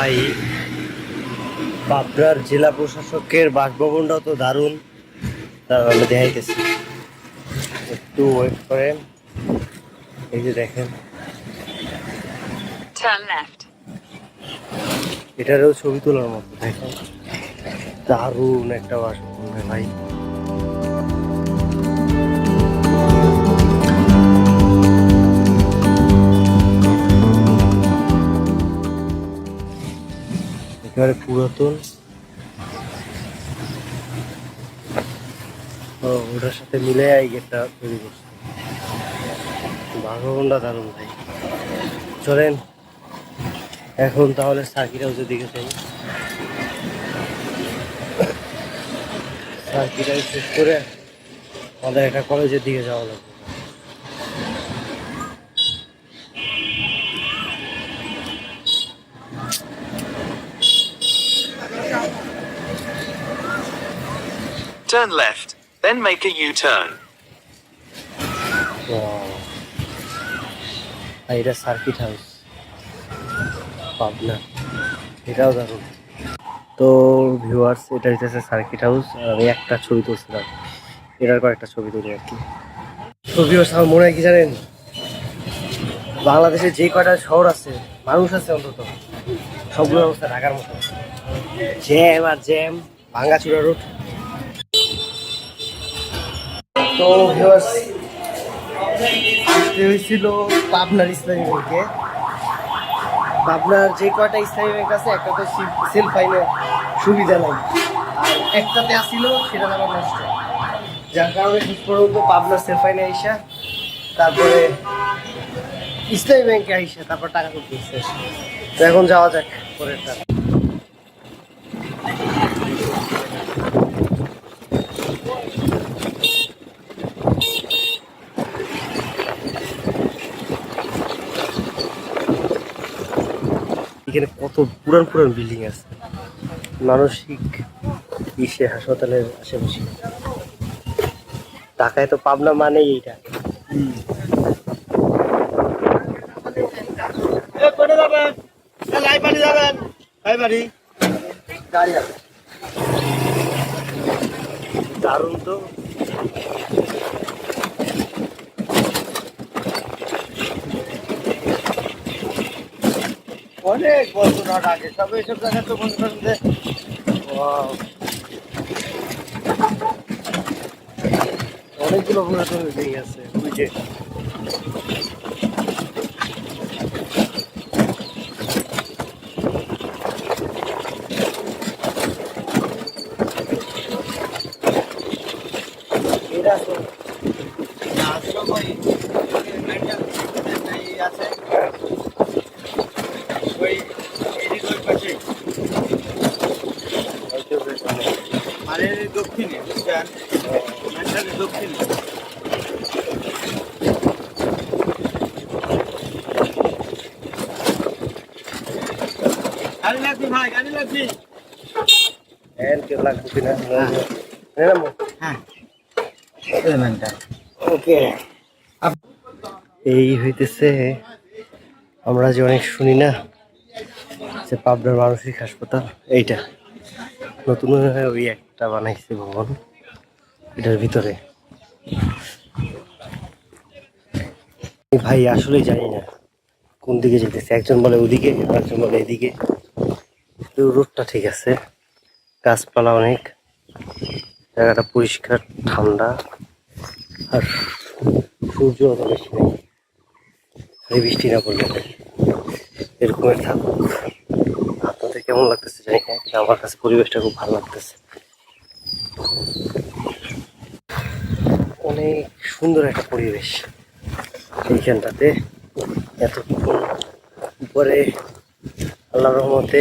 ভাই, পাবনার জেলা প্রশাসকের বাসভবনটাও তো দারুণ। আমি দেখাইতেছি, একটু ওয়েট করেন। এই যে দেখেন, এটারও ছবি তোলার মতো। দেখেন, দারুণ একটা বাসভবন ভাই। একেবারে পুরাতন। ওটার সাথে মিলে এই গেটটা তৈরি করছে। বাসভবনটা দারুণ ভাই। চলেন এখন তাহলে সার্কিট হাউসের দিকে যাই। সার্কিট হাউস শেষ করে আমাদের একটা কলেজের দিকে যাওয়া লাগবে। Turn left, then make a U-turn. আর এটা সার্কিট হাউস পাবনা, এটাও দারুণ। তো ভিউয়ার্স, এটা হচ্ছে সার্কিট হাউস। আর আমি একটা ছবি তুলছিলাম, এটার কয়েকটা ছবি তুলি আর কি। তো ভিউয়ার্স, আমার মনে হয় কি জানেন, বাংলাদেশে যে কয়টা শহর আছে, মানুষ আছে অন্তত, সবগুলো অবস্থা ঢাকার মতো। জ্যাম আর জ্যাম, ভাঙ্গাচুরা রোড। তো ভিউয়ার্স, আসতে হয়েছিল পাবনার ইসলামী ব্যাংকে। পাবনার যে কয়টা ইসলামী ব্যাংক আছে, একটা তো সেলফ ফাইনের সুবিধা নাই, আর একটাতে আসছিল, সেটা আমার নষ্ট। যার কারণে শেষ পর্যন্ত পাবনার সেলফ ফাইনে আইসা, তারপরে ইসলামী ব্যাংকে আইসা, তারপর টাকা তুলতে হচ্ছে। তো এখন যাওয়া যাক পরেরটা। এখানে কত পুরান পুরান বিল্ডিং আছে, মানসিক ইসে হাসপাতালের আশেপাশে। ঢাকায় তো পাবনা মানেই এইটা। দারুণ তো। অনেক বছর আগে সব এইসব জায়গায় তো মনে করেন যে অনেকগুলো পুরাতন বিল্ডিং আছে। ওই যে এটা আছে, আছে ওই এদিক ওই পাশে, মানে দক্ষিণে, দক্ষিণে। গাড়ি লাগবে ভাই, গাড়ি লাগবে। কেউ লাগবে কিনা? হ্যাঁ, ওকে। এই হইতেছে, আমরা যে অনেক শুনি না যে পাবনার মানসিক হাসপাতাল, এইটা নতুন ওই একটা বানাইছে ভবন, এটার ভিতরে। ভাই আসলে জানি না কোন দিকে যেতেছে, একজন বলে ওদিকে, একজন বলে এদিকে। তো রোডটা ঠিক আছে, গাছপালা অনেক, জায়গাটা পরিষ্কার, ঠান্ডা, আর সূর্য অত বেশি নেই। বৃষ্টি না পড়লে এরকমের থাকুক। আপনাদের কেমন লাগতেছে জানি না, কিন্তু আমার কাছে পরিবেশটা খুব ভালো লাগতেছে। অনেক সুন্দর একটা পরিবেশ এইখানটাতে। এতক্ষণ উপরে আল্লাহর রহমতে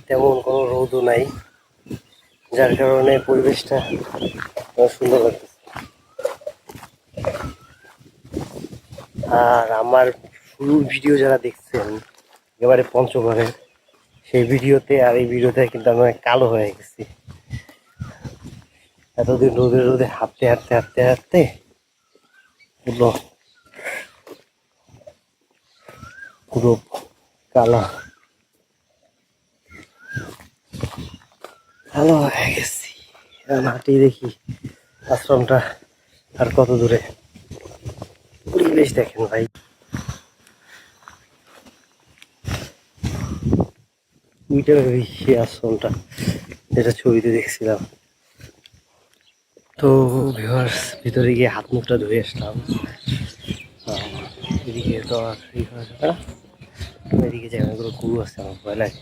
তেমন কোনো রোদও নাই, যার কারণে পরিবেশটা সুন্দর লাগতেছে। আর আমার শুরুর ভিডিও যারা দেখছেন একেবারে পঞ্চগড়ের, সেই ভিডিওতে আর এই ভিডিওতে কিন্তু আমি অনেক কালো হয়ে গেছি। এতদিন রোদে রোদে হাঁটতে হাঁটতে হাঁটতে হাঁটতে পুরো পুরো কালা। ভালো হয়ে গেছি। মাটি দেখি আশ্রমটা আর কত দূরে। পরিবেশ দেখেন ভাই, ওইটা সেই আশ্রমটা যেটা ছবিতে দেখছিলাম। তো ভিউয়ার্স, ভিতরে গিয়ে হাত মুখটা ধুয়ে আসলাম। এদিকে তো আর ই করা যাবে না। এদিকে যে অনেকগুলো গরু আছে, আমার ভয় লাগে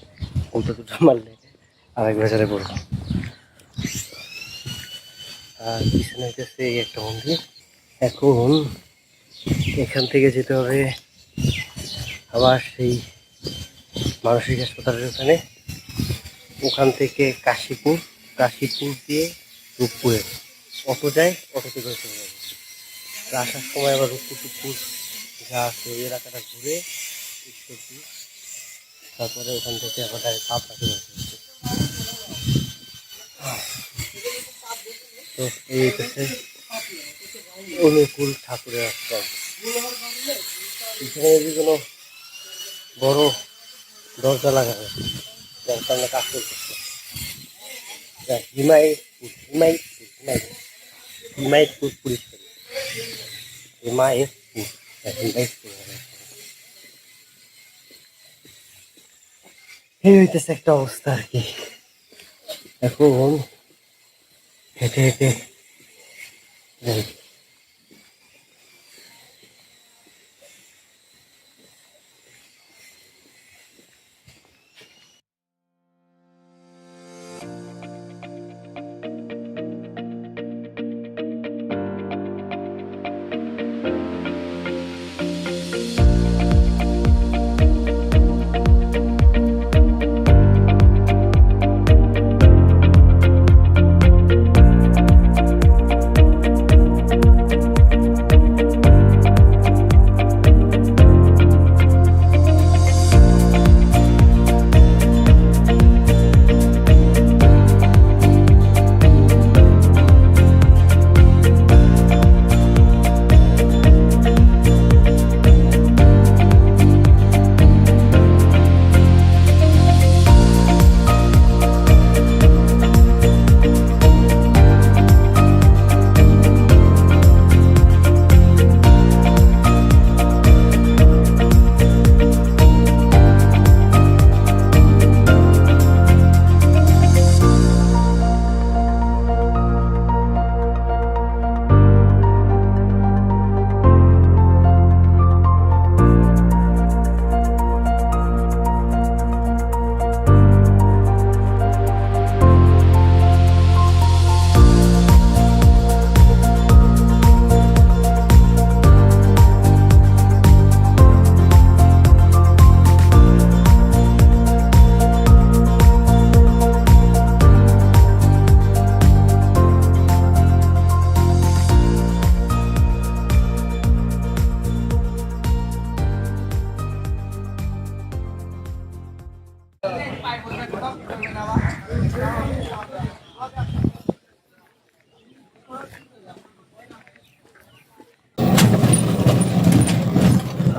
উল্টো দুটো মারলে আর এক বেচারে পড়বো। আর পিছনে হইতেছে এই একটা মন্দির। এখন এখান থেকে যেতে হবে আবার সেই মানসিক হাসপাতালের ওখানে, ওখান থেকে কাশীপুর, কাশীপুর দিয়ে রূপপুরে অটো যায়, অটোতে করে চলে যাবে। আসার সময় আবার রূপপুর টুপুর যা আছে ওই এলাকাটা ঘুরে ঈশ্বরদী, তারপরে ওখান থেকে আবার ডাইরেক্ট পাবনা চলে আসবে। তো এই হচ্ছে অনুকূল ঠাকুরের আশ্রম। এখানে যদি কোনো বড় দরজা লাগাবে যার কারণে কাজ করতেছে হিমায়তপুর পুলিশ ফাঁড়ি, হিমায়তপুর, হিমায়তপুর। এই হইতেছে একটা অবস্থা আর কি। এখন হেঁটে হেঁটে যাই।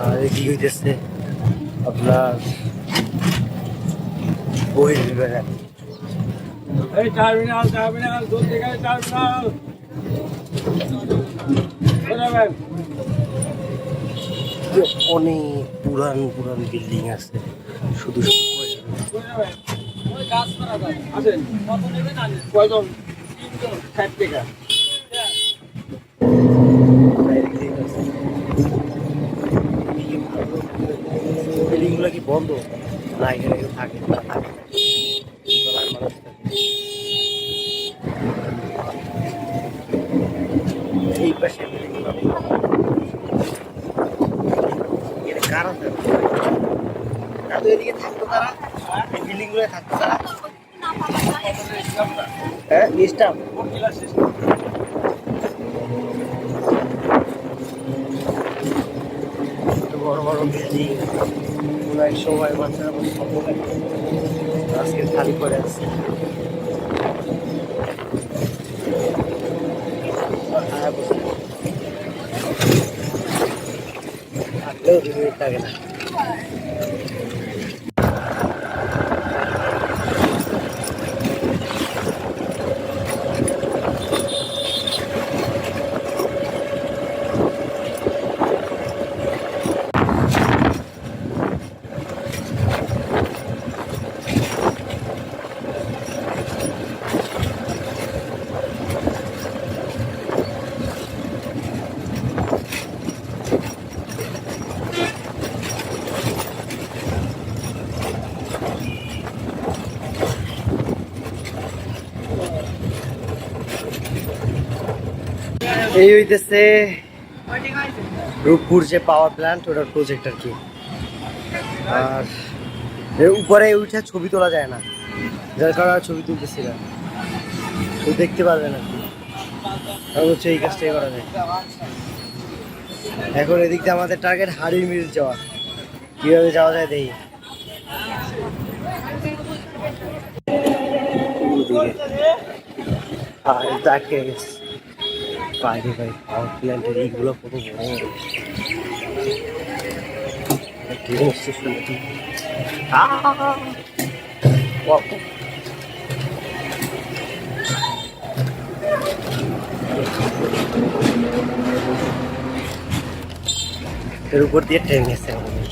আর কি হইতেছে আপনার বহির্বিভাগে এই টার্মিনাল টার্মিনাল দূর থেকে টার্মিনাল অনেক পুরান পুরান বিল্ডিং আছে, শুধু আছেন কয়জন? 60 টাকা। বিল্ডিং গুলো কি বন্ধ না এখানে কেউ থাকে? এই পাশে কার আছে? তাদের এদিকে থাকতো তারা, এই বিল্ডিং গুলো থাকতো তারা। হ্যাঁ, স্টাফ বড় বড় বিল্ডিং এক সময় বাচ্চারা সকলে আজকে খালি করে আছে। থাকলেও 2 মিনিট লাগে না। এই হইতেছে রূপপুর যে পাওয়ার প্ল্যান্ট ওটার প্রজেক্ট আর কি। আর এর উপরে উঠে ছবি তোলা যায় না, যার কারণে ছবি তুলতেছি না, তো দেখতে পারবেন আর কি। আর হচ্ছে এই কাজটাই করা যায়। এখন এদিক দিয়ে আমাদের টার্গেট হাড়ির মিল যাওয়া, কিভাবে যাওয়া যায় দেখি। আর এটা আটকে গেছে বাইরে ভাই, পাওয়ার প্ল্যান্টের এইগুলো কত বড় ট্রেন স্টেশন। এর উপর দিয়ে ট্রেন গেছে আমাদের।